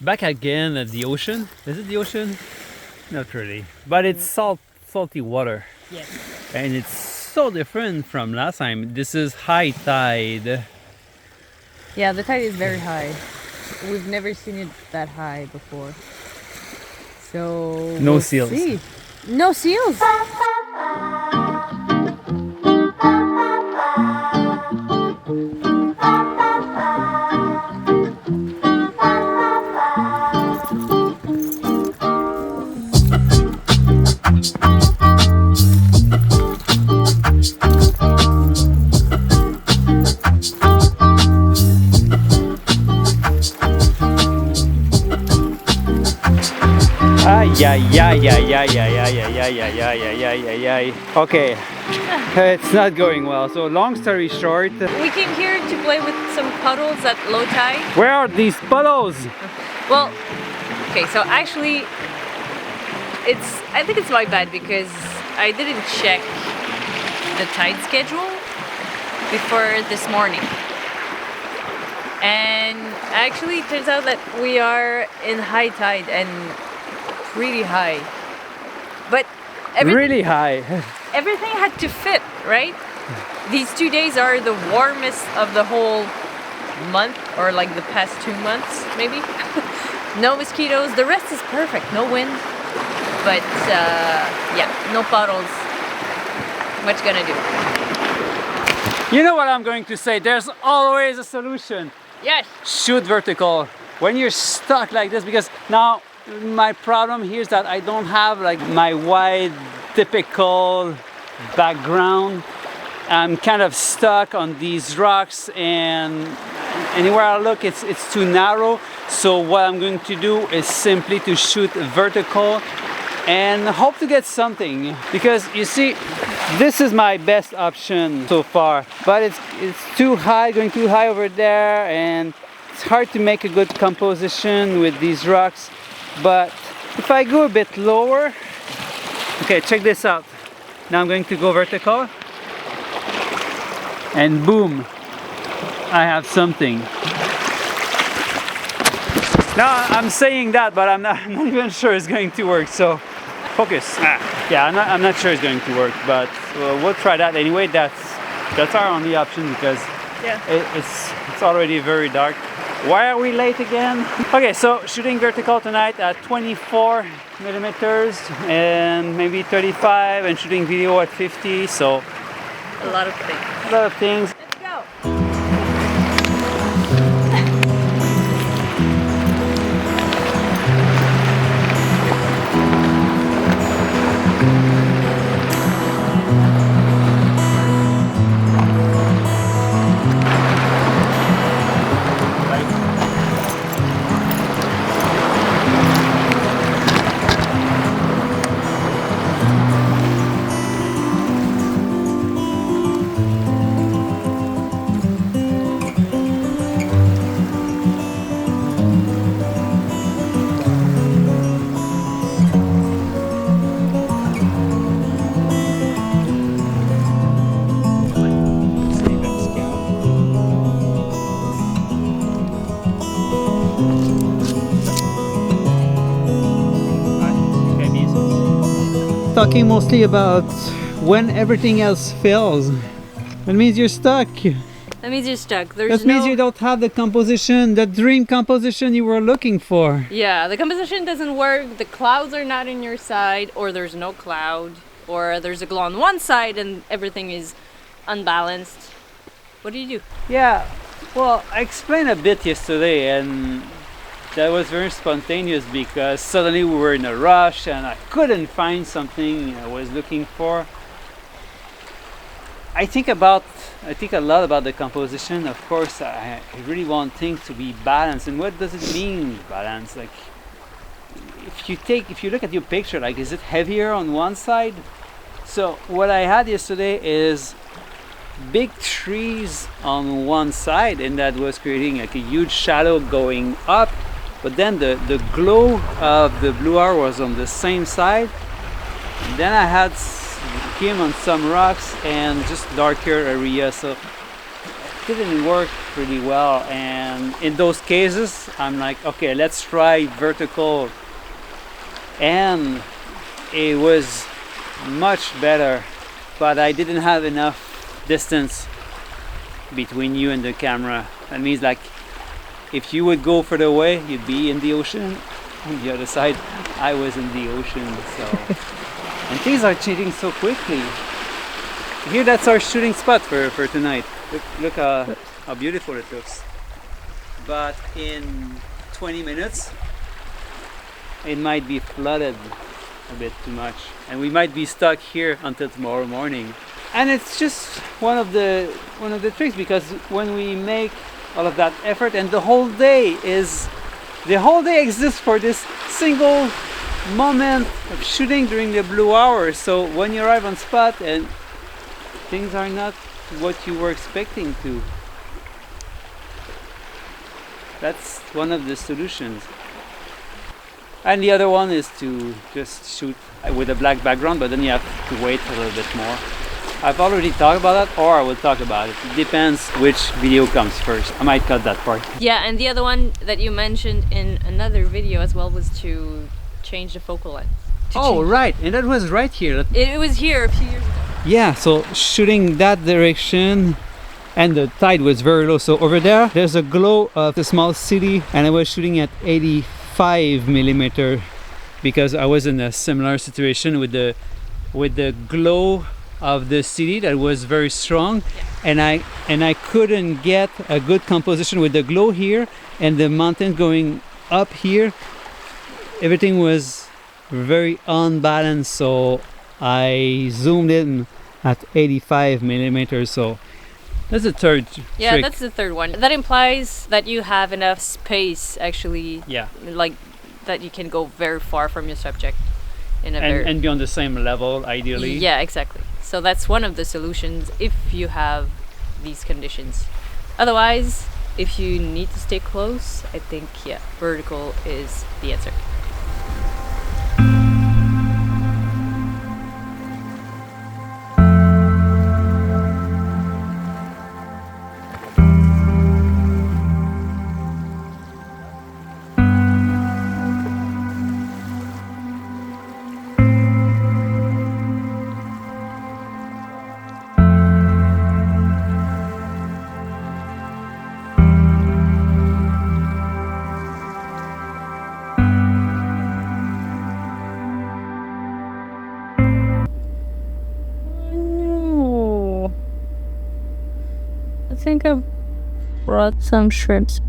Back again at the ocean. Is it the ocean? Not really. But it's salty water. Yes. And it's so different from last time. This is high tide. Yeah, the tide is very high. We've never seen it that high before. So No we'll seals. see. No seals. Okay, it's not going well. So long story short, We came here to play with some puddles at low tide. where are these puddles? Well, okay, so actually, I think it's my bad because I didn't check the tide schedule before this morning. And actually, it turns out that we are in high tide and pretty high. But Really high. everything had to fit, right? These 2 days are the warmest of the whole month, or like the past 2 months, maybe. No mosquitoes, the rest is perfect, no wind. But yeah, no puddles. What you gonna do? You know what I'm going to say? There's always a solution. Yes. Shoot vertical when you're stuck like this, because now my problem here is that I don't have like my wide typical background. I'm kind of stuck on these rocks, and anywhere I look it's too narrow. So what I'm going to do is simply to shoot vertical and hope to get something, because you see, this is my best option so far, but it's too high, going too high over there, and it's hard to make a good composition with these rocks. But if I go a bit lower, okay, check this out. Now I'm going to go vertical, and boom, I have something. Now I'm saying that, but I'm not even sure it's going to work. So focus. Yeah, I'm not sure it's going to work, but we'll try that anyway. That's our only option, because Yeah. it's already very dark. Why are we late again? Okay, so shooting vertical tonight at 24 millimeters and maybe 35, and shooting video at 50. So A lot of things. a lot of things. Let's go. Talking mostly about when everything else fails. That means you're stuck. That means you're stuck. That means you don't have the composition, the dream composition you were looking for. Yeah, the composition doesn't work. The clouds are not in your side, or there's no cloud, or there's a glow on one side and everything is unbalanced. What do you do? Yeah, well, I explained a bit yesterday, and that was very spontaneous because suddenly we were in a rush and I couldn't find something I was looking for. I think a lot about the composition. Of course, I really want things to be balanced. And what does it mean, balance? Like, if you look at your picture, like, is it heavier on one side? So what I had yesterday is big trees on one side, and that was creating like a huge shadow going up. But then the glow of the blue hour was on the same side. And then I had came on some rocks and just darker area. So didn't work pretty well. And in those cases, I'm like, okay, let's try vertical. And it was much better, but I didn't have enough distance between you and the camera. That means like if you would go further away, you'd be in the ocean. On the other side, I was in the ocean. So and things are changing so quickly. Here, that's our shooting spot for tonight. Look how beautiful it looks. But in 20 minutes, it might be flooded a bit too much, and we might be stuck here until tomorrow morning. And it's just one of the tricks, because when we make all of that effort, and the whole day exists for this single moment of shooting during the blue hours. So when you arrive on spot and things are not what you were expecting to, that's one of the solutions. And the other one is to just shoot with a black background, but then you have to wait a little bit more. I've already talked about that, or I will talk about it. It depends which video comes first. I might cut that part. Yeah, and the other one that you mentioned in another video as well was to change the focal length. Oh, right, and that was right here. It was here a few years ago. Yeah, so shooting that direction, and the tide was very low. So over there's a glow of the small city, and I was shooting at 85 millimeter because I was in a similar situation with the glow of the city that was very strong. Yeah. and I couldn't get a good composition with the glow here and the mountain going up here. Everything was very unbalanced, so I zoomed in at 85 millimeters. So that's the third trick. That's the third one. That implies that you have enough space, actually. Yeah. Like that you can go very far from your subject and be on the same level, ideally. Yeah, exactly. So that's one of the solutions if you have these conditions. Otherwise, if you need to stay close, I think vertical is the answer. I think I brought some shrimps